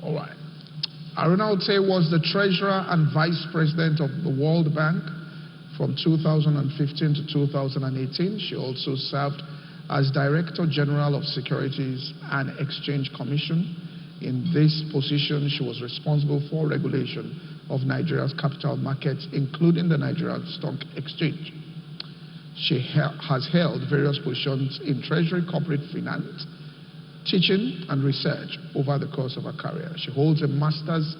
All right. Arunma Oteh was the treasurer and vice president of the World Bank from 2015 to 2018. She also served as Director General of Securities and Exchange Commission. In this position, she was responsible for regulation of Nigeria's capital markets, including the Nigerian Stock Exchange. She has held various positions in Treasury, corporate finance, teaching, and research over the course of her career. She holds a Master's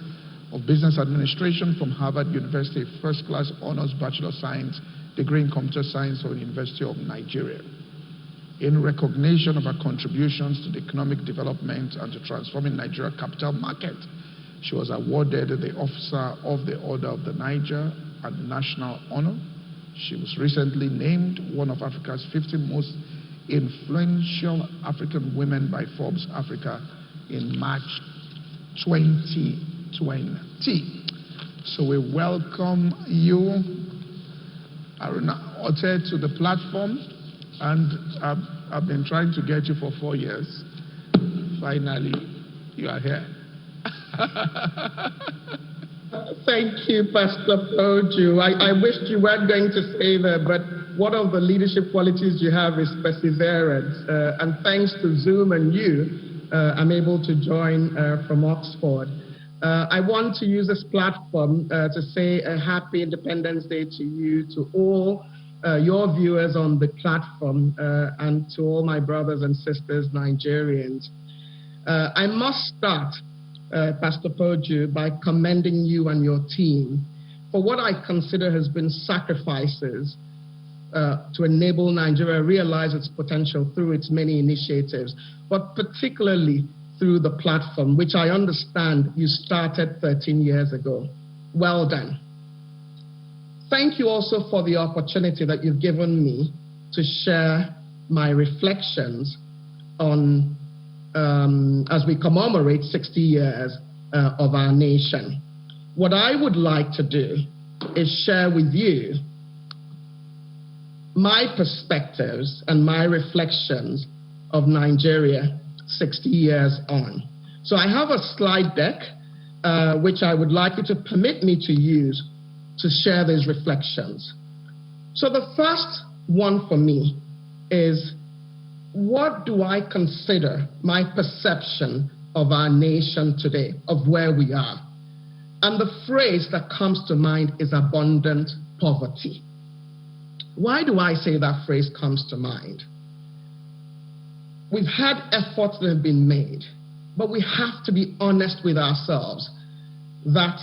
of Business Administration from Harvard University, first-class honors Bachelor of Science degree in Computer Science from the University of Nigeria. In recognition of her contributions to the economic development and to transforming Nigeria's capital market, she was awarded the Officer of the Order of the Niger and National Honor. She was recently named one of Africa's 50 most influential African women by Forbes Africa in March 2020. So we welcome you, Arunma Oteh, to the platform, and I've been trying to get you for 4 years. Finally, you are here. Thank you, Pastor Poju. I wished you weren't going to say that, but one of the leadership qualities you have is perseverance. And thanks to Zoom and you, I'm able to join from Oxford. I want to use this platform to say a happy Independence Day to you, to all your viewers on the platform, and to all my brothers and sisters, Nigerians. I must start, Pastor Poju, by commending you and your team for what I consider has been sacrifices to enable Nigeria realize its potential through its many initiatives, but particularly through the platform, which I understand you started 13 years ago. Well done. Thank you also for the opportunity that you've given me to share my reflections on as we commemorate 60 years of our nation. What I would like to do is share with you my perspectives and my reflections of Nigeria 60 years on. So I have a slide deck, which I would like you to permit me to use to share these reflections. So the first one for me is, what do I consider my perception of our nation today, of where we are? And the phrase that comes to mind is abundant poverty. Why do I say that phrase comes to mind? We've had efforts that have been made, but we have to be honest with ourselves that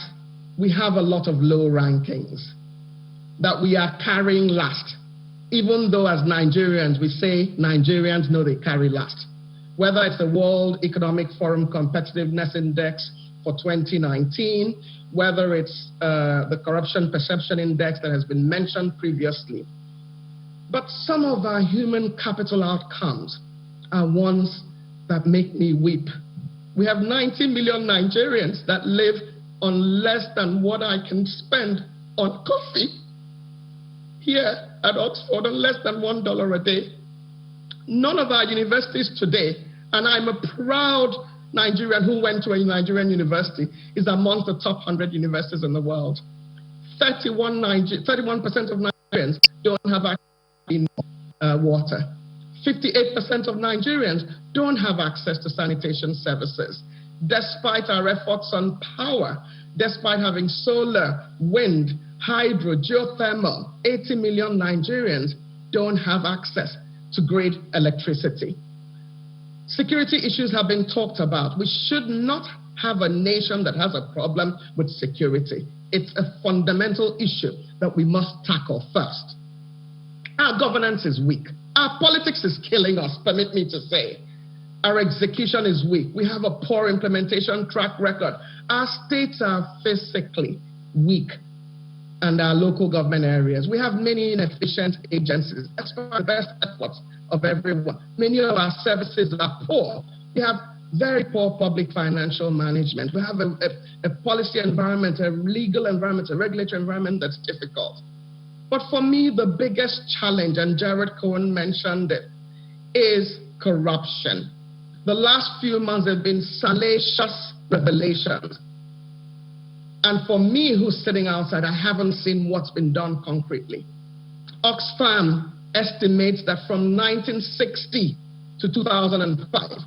we have a lot of low rankings, that we are carrying last. Even though as Nigerians, we say Nigerians know they carry last. Whether it's the World Economic Forum Competitiveness Index for 2019, whether it's the Corruption Perception Index that has been mentioned previously. But some of our human capital outcomes are ones that make me weep. We have 90 million Nigerians that live on less than what I can spend on coffee here at Oxford, on less than $1 a day. None of our universities today, and I'm a proud Nigerian who went to a Nigerian university, is amongst the top 100 universities in the world. 31% of Nigerians don't have access to clean water. 58% of Nigerians don't have access to sanitation services. Despite our efforts on power, despite having solar, wind, hydro, geothermal, 80 million Nigerians don't have access to grid electricity. Security issues have been talked about. We should not have a nation that has a problem with security. It's a fundamental issue that we must tackle first. Our governance is weak. Our politics is killing us, permit me to say. Our execution is weak. We have a poor implementation track record. Our states are physically weak, and our local government areas. We have many inefficient agencies. That's the best efforts of everyone. Many of our services are poor. We have very poor public financial management. We have a policy environment, a legal environment, a regulatory environment that's difficult. But for me, the biggest challenge, and Jared Cohen mentioned it, is corruption. The last few months have been salacious revelations. And for me, who's sitting outside, I haven't seen what's been done concretely. Oxfam estimates that from 1960 to 2005,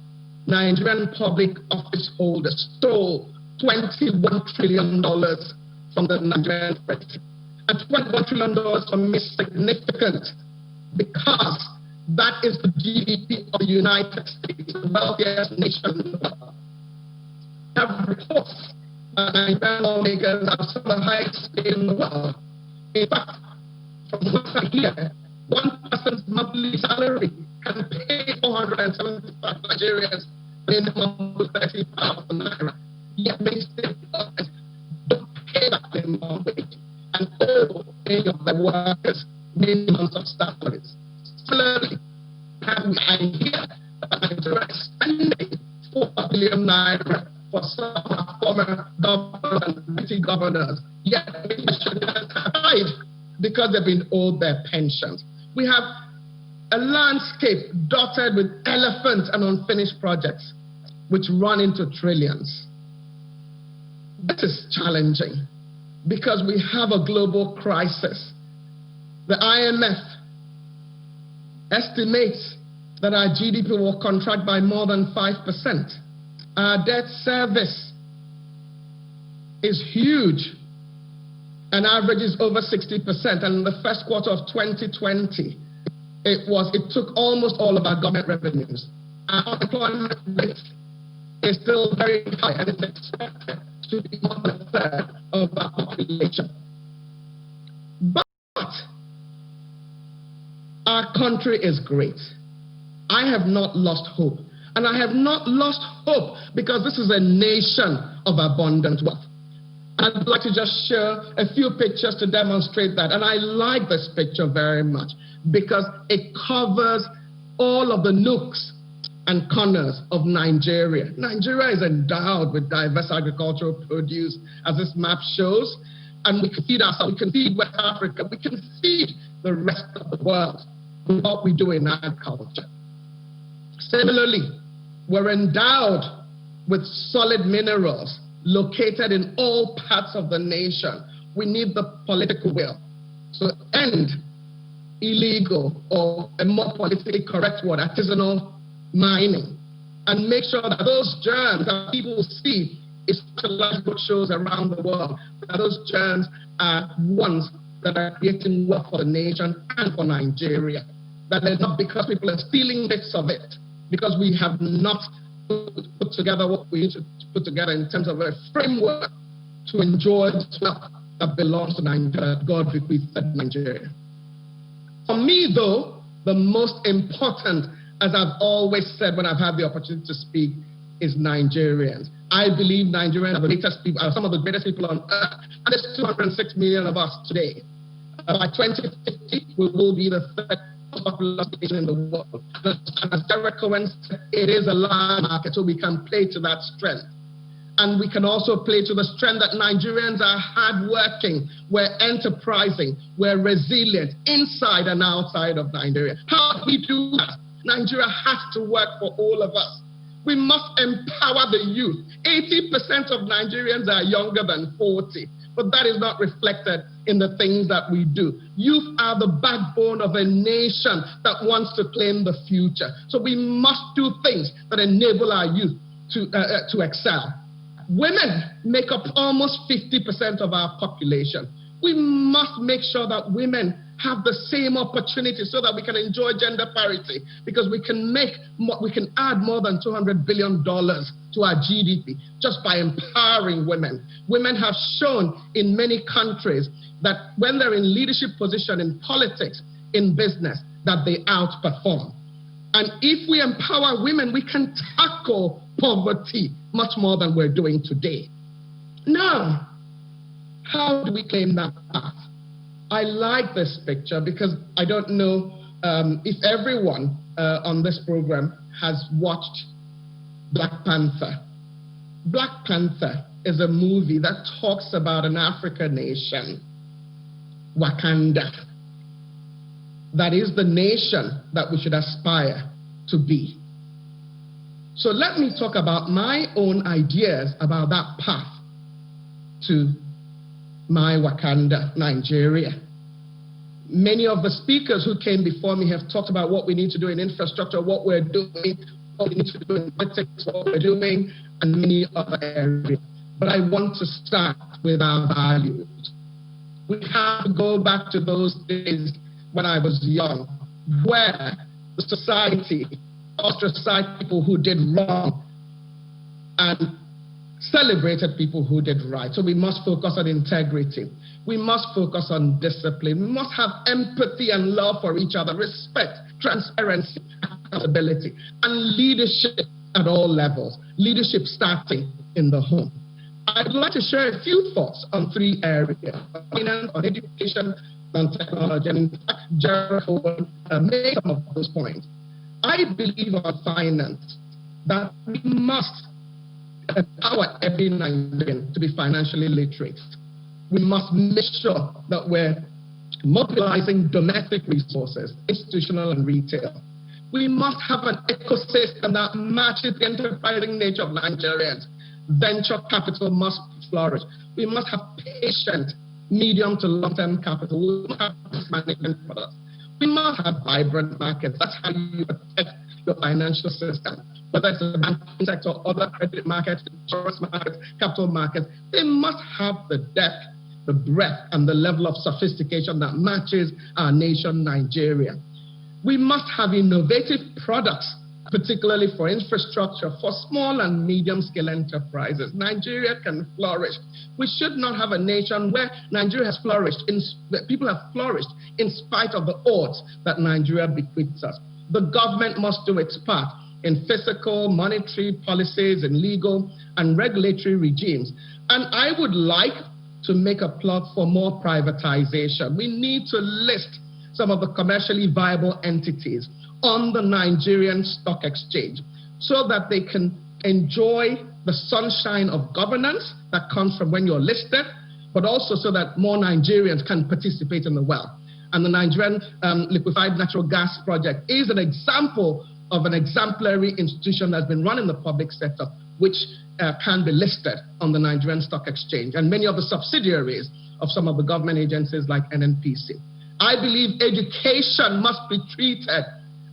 Nigerian public office holders stole $21 trillion from the Nigerian treasury. And $21 trillion for me is significant because that is the GDP of the United States, the wealthiest nation in the world. I have reports that Nigerian lawmakers have some of the highest paid in the world. In fact, from what I hear, one person's monthly salary can pay 475 Nigerians minimum of 30,000 naira. Yet many state governments don't pay that minimum wage and owe any of the workers minimums of salaries. Similarly, I hear that Nigeria is spending 4 billion naira for some of our former governors and city governors, yet many should have died because they've been owed their pensions. We have a landscape dotted with elephants and unfinished projects which run into trillions. This is challenging because we have a global crisis. The IMF estimates that our GDP will contract by more than 5%. Our debt service is huge and averages over 60%. And in the first quarter of 2020, it took almost all of our government revenues. Our unemployment rate is still very high and it's expected to be more than a third of our population. But our country is great. I have not lost hope. And I have not lost hope because this is a nation of abundant wealth. I'd like to just share a few pictures to demonstrate that. And I like this picture very much because it covers all of the nooks and corners of Nigeria. Nigeria is endowed with diverse agricultural produce, as this map shows. And we can feed ourselves, we can feed West Africa, we can feed the rest of the world with what we do in agriculture. Similarly, we're endowed with solid minerals located in all parts of the nation. We need the political will to end illegal, or a more politically correct word, artisanal mining, and make sure that those germs that people see in sociological shows around the world, that those germs are ones that are creating wealth for the nation and for Nigeria. That they're not because people are stealing bits of it, because we have not put together what we need to put together in terms of a framework to enjoy this wealth that belongs to Nigeria, that God bequeathed Nigeria. For me, though, the most important, as I've always said when I've had the opportunity to speak, is Nigerians. I believe Nigerians are the greatest people, are some of the greatest people on earth, and there's 206 million of us today. By 2050, we will be the third populous nation in the world. And as Derek Cohen said, it is a land market, so we can play to that strength. And we can also play to the strength that Nigerians are hardworking, we're enterprising, we're resilient inside and outside of Nigeria. How do we do that? Nigeria has to work for all of us. We must empower the youth. 80% of Nigerians are younger than 40, but that is not reflected in the things that we do. Youth are the backbone of a nation that wants to claim the future. So we must do things that enable our youth to excel. Women make up almost 50% of our population. We must make sure that women have the same opportunity so that we can enjoy gender parity, because we can add more than $200 billion to our GDP just by empowering women. Women have shown in many countries that when they're in leadership position in politics, in business, that they outperform. And if we empower women, we can tackle poverty much more than we're doing today. Now, how do we claim that path? I like this picture because I don't know if everyone on this program has watched Black Panther. Black Panther is a movie that talks about an African nation, Wakanda. That is the nation that we should aspire to be. So let me talk about my own ideas about that path to my Wakanda, Nigeria. Many of the speakers who came before me have talked about what we need to do in infrastructure, what we're doing, what we need to do in politics, what we're doing, and many other areas. But I want to start with our values. We have to go back to those days when I was young, where the society ostracized people who did wrong and celebrated people who did right. So we must focus on integrity. We must focus on discipline. We must have empathy and love for each other, respect, transparency, accountability, and leadership at all levels. Leadership starting in the home. I'd like to share a few thoughts on 3 areas: finance, on education, on technology, and in fact, Gerald made some of those points. I believe on finance that we must empower every Nigerian to be financially literate. We must make sure that we're mobilizing domestic resources, institutional and retail. We must have an ecosystem that matches the enterprising nature of Nigerians. Venture capital must flourish. We must have patient, medium to long-term capital. We must have risk management products. We must have vibrant markets. That's how you protect your financial system. Whether it's the banking sector, other credit markets, insurance markets, capital markets, they must have the depth, the breadth, and the level of sophistication that matches our nation, Nigeria. We must have innovative products, particularly for infrastructure, for small and medium-scale enterprises. Nigeria can flourish. We should not have a nation where Nigeria has flourished, people have flourished in spite of the odds that Nigeria bequeaths us. The government must do its part in fiscal, monetary policies, and legal and regulatory regimes. And I would like to make a plug for more privatization. We need to list some of the commercially viable entities on the Nigerian Stock Exchange so that they can enjoy the sunshine of governance that comes from when you're listed, but also so that more Nigerians can participate in the wealth. And the Nigerian Liquefied Natural Gas Project is an example of an exemplary institution that's been run in the public sector, which can be listed on the Nigerian Stock Exchange, and many of the subsidiaries of some of the government agencies like NNPC. I believe education must be treated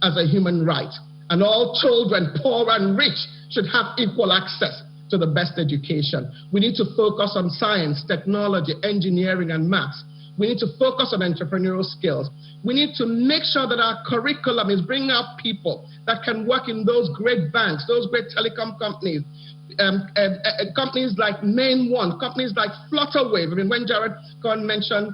as a human right, and all children, poor and rich, should have equal access to the best education. We need to focus on science, technology, engineering, and maths. We need to focus on entrepreneurial skills. We need to make sure that our curriculum is bringing out people that can work in those great banks, those great telecom companies, companies like Main One, companies like Flutterwave. I mean, when Jared Cohen mentioned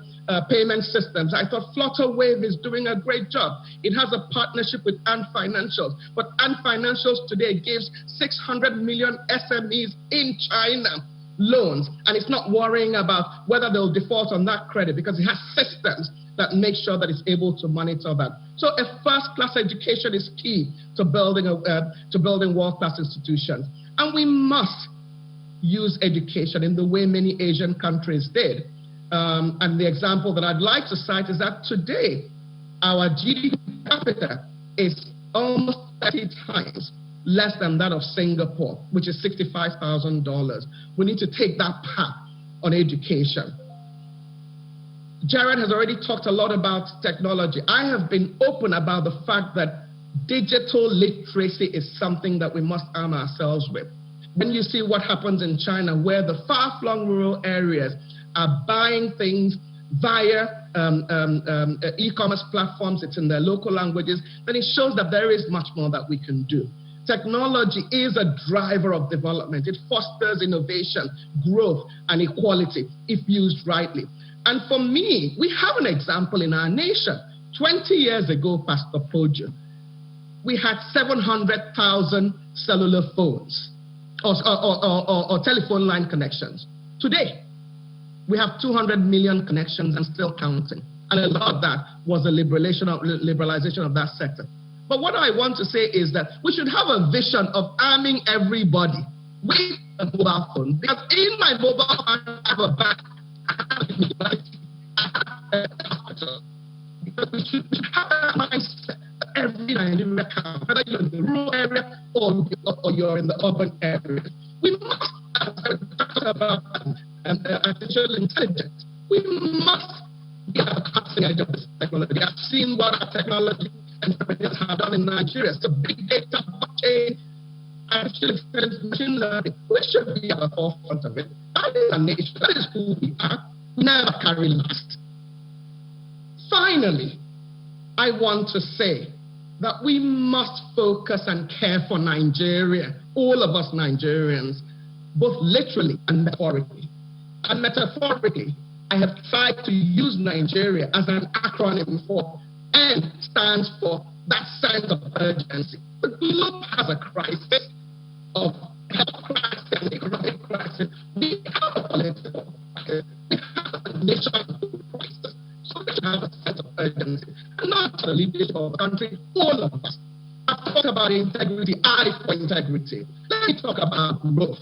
payment systems, I thought Flutterwave is doing a great job. It has a partnership with Ant Financials, but Ant Financials today gives 600 million SMEs in China loans, and it's not worrying about whether they'll default on that credit because it has systems that make sure that it's able to monitor that. So a first-class education is key to building world-class institutions. And we must use education in the way many Asian countries did. And the example that I'd like to cite is that today, our GDP per capita is almost 30 times less than that of Singapore, which is $65,000. We need to take that path on education. Jared has already talked a lot about technology. I have been open about the fact that digital literacy is something that we must arm ourselves with. When you see what happens in China, where the far-flung rural areas are buying things via e-commerce platforms, it's in their local languages, then it shows that there is much more that we can do. Technology is a driver of development. It fosters innovation, growth, and equality if used rightly. And for me, we have an example in our nation. 20 years ago, Pastor Pojo, we had 700,000 cellular phones or telephone line connections. Today, we have 200 million connections and still counting. And a lot of that was a liberalization of that sector. But what I want to say is that we should have a vision of arming everybody with a mobile phone. Because in my mobile phone, I have a bank. Because we should have a mindset that every Nigerian counts, whether you're in the rural area or you're in the urban area. We must talk about artificial intelligence. We must be at the cutting edge of this technology. I've seen what our technology entrepreneurs have done in Nigeria. So big data, blockchain, artificial intelligence, machine learning. We should be at the forefront of it. That is a nation. That is who we are. We never carry last. Finally, I want to say that we must focus and care for Nigeria, all of us Nigerians, both literally and metaphorically. And metaphorically, I have tried to use Nigeria as an acronym for N stands for that sense of urgency. The globe has a crisis of health crisis and economic crisis. We have a political crisis. We have a national crisis. So we should have a sense of urgency. And not the leadership of the country, all of us. I've talked about integrity, I for integrity. Let me talk about growth.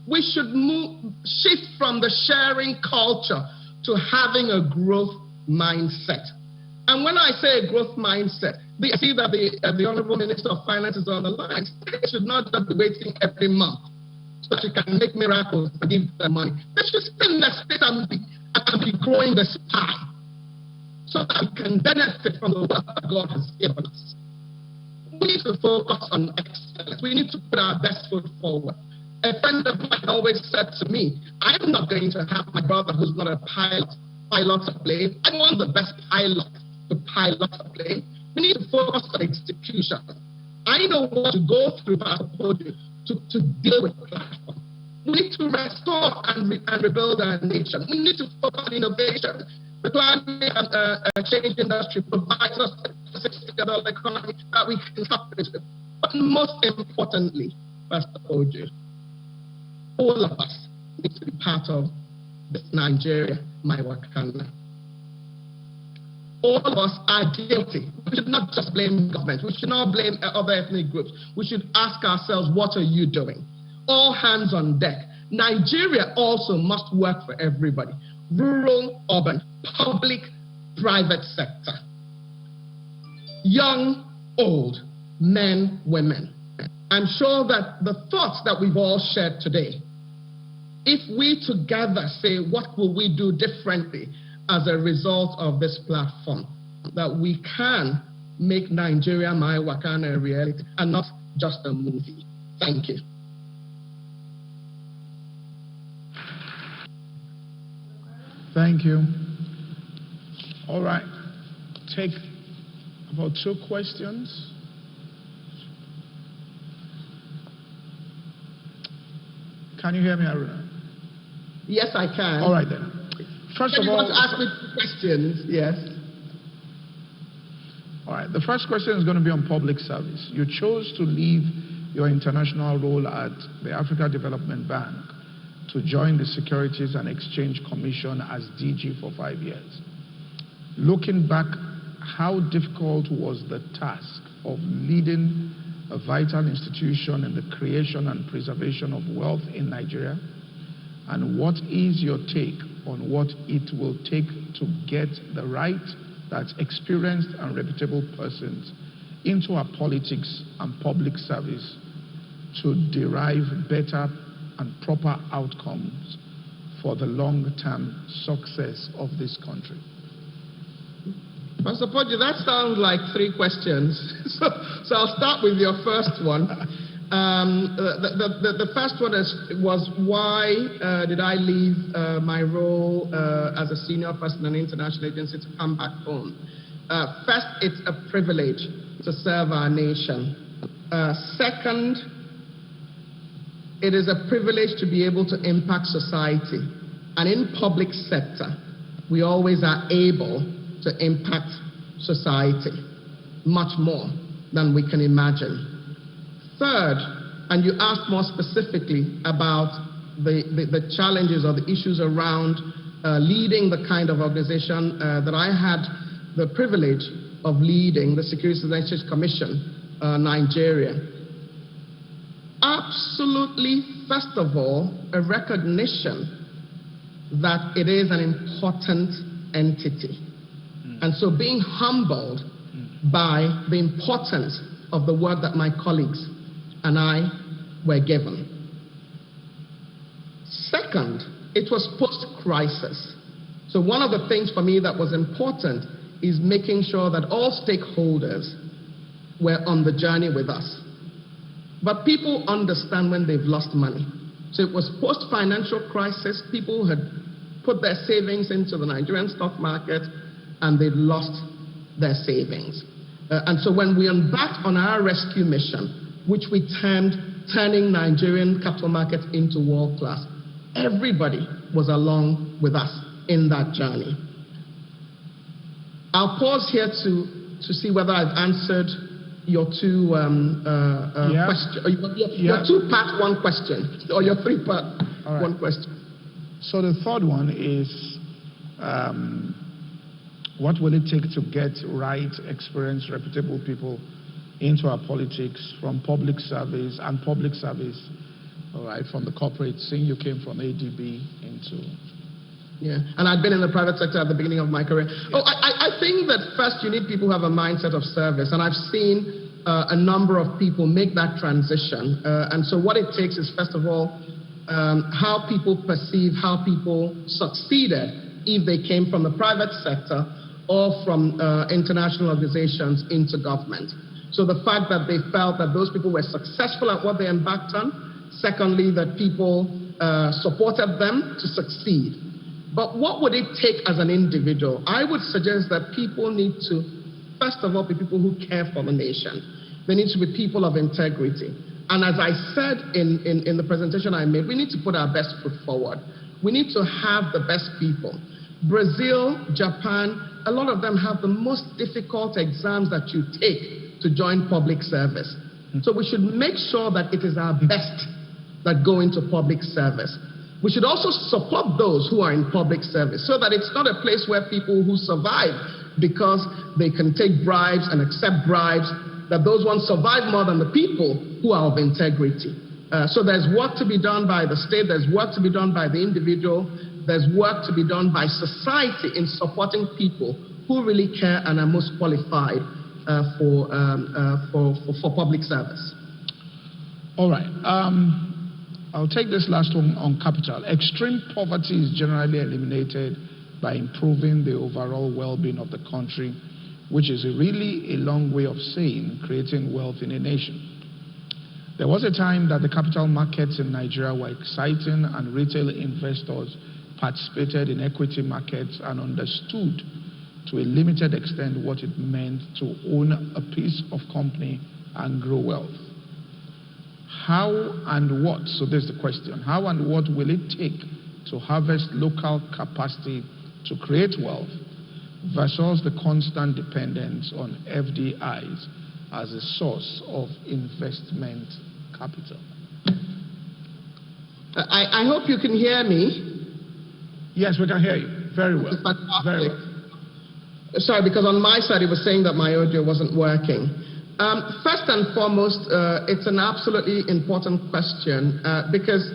We should shift from the sharing culture to having a growth mindset. And when I say a growth mindset, I see that the Honorable Minister of Finance is on the line. They should not just be waiting every month so she can make miracles to give them money. They should spend their space and be growing the pie so that we can benefit from the wealth that God has given us. We need to focus on excellence. We need to put our best foot forward. A friend of mine always said to me, I'm not going to have my brother who's not a pilot a plane. I want the best pilot to pilot a plane. We need to focus on execution. I know what to go through to deal with the platform. We need to restore and rebuild our nation. We need to focus on innovation. The climate change industry provides us a $60 economy that we can tap into. But most importantly, Pastor Ojo, all of us need to be part of this Nigeria, my Wakanda. All of us are guilty. We should not just blame government. We should not blame other ethnic groups. We should ask ourselves, what are you doing? All hands on deck. Nigeria also must work for everybody. Rural, urban, public, private sector. Young, old, men, women. I'm sure that the thoughts that we've all shared today, if we together say, what will we do differently as a result of this platform, that we can make Nigeria, my Wakanda, a reality and not just a movie. Thank you. Thank you. All right. Take about 2 questions. Can you hear me, Aruna? Yes, I can. All right, then. First of all, you want to ask me questions? Yes. All right. The first question is going to be on public service. You chose to leave your international role at the Africa Development Bank to join the Securities and Exchange Commission as DG for 5 years. Looking back, how difficult was the task of leading a vital institution in the creation and preservation of wealth in Nigeria? And what is your take on what it will take to get the right, that's experienced and reputable persons, into our politics and public service to derive better and proper outcomes for the long-term success of this country? Pastor Poji, that sounds like 3 questions. So I'll start with your first one. The first one was why did I leave my role as a senior person in an international agency to come back home? First, it's a privilege to serve our nation. Second, it is a privilege to be able to impact society. And in public sector, we always are able to impact society much more than we can imagine. Third, and you asked more specifically about the challenges or the issues around leading the kind of organization that I had the privilege of leading, the Securities and Exchange Commission, Nigeria. Absolutely, first of all, a recognition that it is an important entity. And so being humbled by the importance of the work that my colleagues and I were given. Second, it was post-crisis. So one of the things for me that was important is making sure that all stakeholders were on the journey with us. But people understand when they've lost money. So it was post-financial crisis. People had put their savings into the Nigerian stock market and they'd lost their savings. And so when we embarked on our rescue mission, which we termed turning Nigerian capital markets into world class, everybody was along with us in that journey. I'll pause here to see whether I've answered your two questions, your two-part one question, or your three-part one question. So the third one is, what will it take to get right, experienced, reputable people into our politics from public service and public service, all right, from the corporate scene? You came from ADB into... Yeah, and I'd been in the private sector at the beginning of my career. Yeah. Oh, I think that first you need people who have a mindset of service, and I've seen a number of people make that transition. And so what it takes is, first of all, how people perceive how people succeeded if they came from the private sector or from international organizations into government. So the fact that they felt that those people were successful at what they embarked on. Secondly, that people supported them to succeed. But what would it take as an individual? I would suggest that people need to, first of all, be people who care for the nation. They need to be people of integrity. And as I said in the presentation I made, we need to put our best foot forward. We need to have the best people. Brazil, Japan, a lot of them have the most difficult exams that you take to join public service. So we should make sure that it is our best that go into public service. We should also support those who are in public service so that it's not a place where people who survive because they can take bribes and accept bribes, that those ones survive more than the people who are of integrity. So there's work to be done by the state, there's work to be done by the individual, there's work to be done by society in supporting people who really care and are most qualified for public service. All right. I'll take this last one on capital. Extreme poverty is generally eliminated by improving the overall well-being of the country, which is really a long way of saying creating wealth in a nation. There was a time that the capital markets in Nigeria were exciting and retail investors participated in equity markets and understood to a limited extent what it meant to own a piece of company and grow wealth. How and what, so there's the question, how and what will it take to harvest local capacity to create wealth versus the constant dependence on FDIs as a source of investment capital? I hope you can hear me. Yes, we can hear you. Very well. Very well. Sorry, because on my side it was saying that my audio wasn't working. First and foremost, it's an absolutely important question because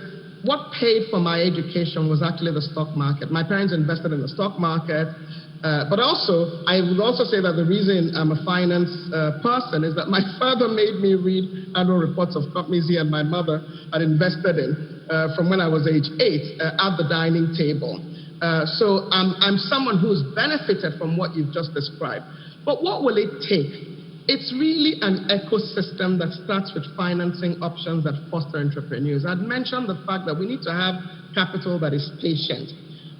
what paid for my education was actually the stock market. My parents invested in the stock market, but also, I would also say that the reason I'm a finance person is that my father made me read annual reports of companies he and my mother had invested in from when I was age 8 at the dining table. So I'm someone who's benefited from what you've just described. But what will it take? It's really an ecosystem that starts with financing options that foster entrepreneurs. I'd mentioned the fact that we need to have capital that is patient.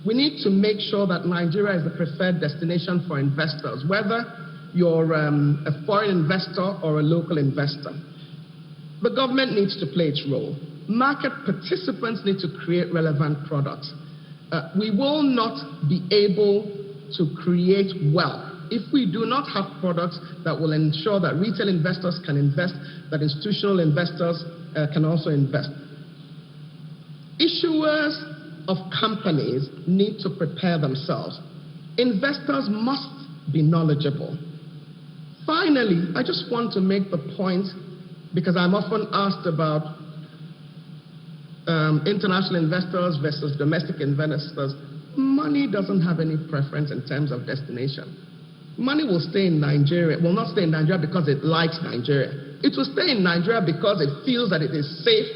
We need to make sure that Nigeria is the preferred destination for investors, whether you're a foreign investor or a local investor. The government needs to play its role. Market participants need to create relevant products. We will not be able to create wealth if we do not have products that will ensure that retail investors can invest, that institutional investors can also invest. Issuers of companies need to prepare themselves. Investors must be knowledgeable. Finally, I just want to make the point, because I'm often asked about international investors versus domestic investors. Money doesn't have any preference in terms of destination. money will stay in Nigeria, will not stay in Nigeria because it likes Nigeria. It will stay in Nigeria because it feels that it is safe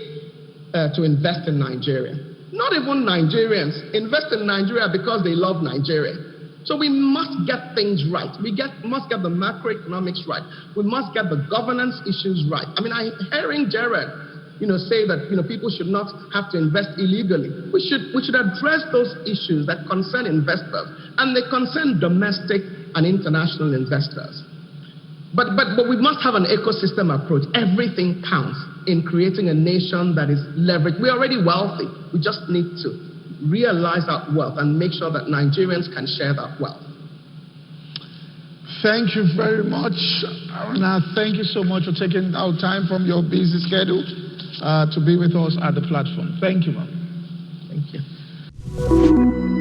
to invest in Nigeria. Not even Nigerians invest in Nigeria because they love Nigeria. So we must get things right. Must get the macroeconomics right. We must get the governance issues right. I mean, I'm hearing Jared, say that people should not have to invest illegally. We should address those issues that concern investors, and they concern domestic and international investors. But we must have an ecosystem approach. Everything counts in creating a nation that is leveraged. We're already wealthy. We just need to realize that wealth and make sure that Nigerians can share that wealth. Thank you very much, Arunma. Thank you so much for taking out time from your busy schedule to be with us at the platform. Thank you, ma'am. Thank you.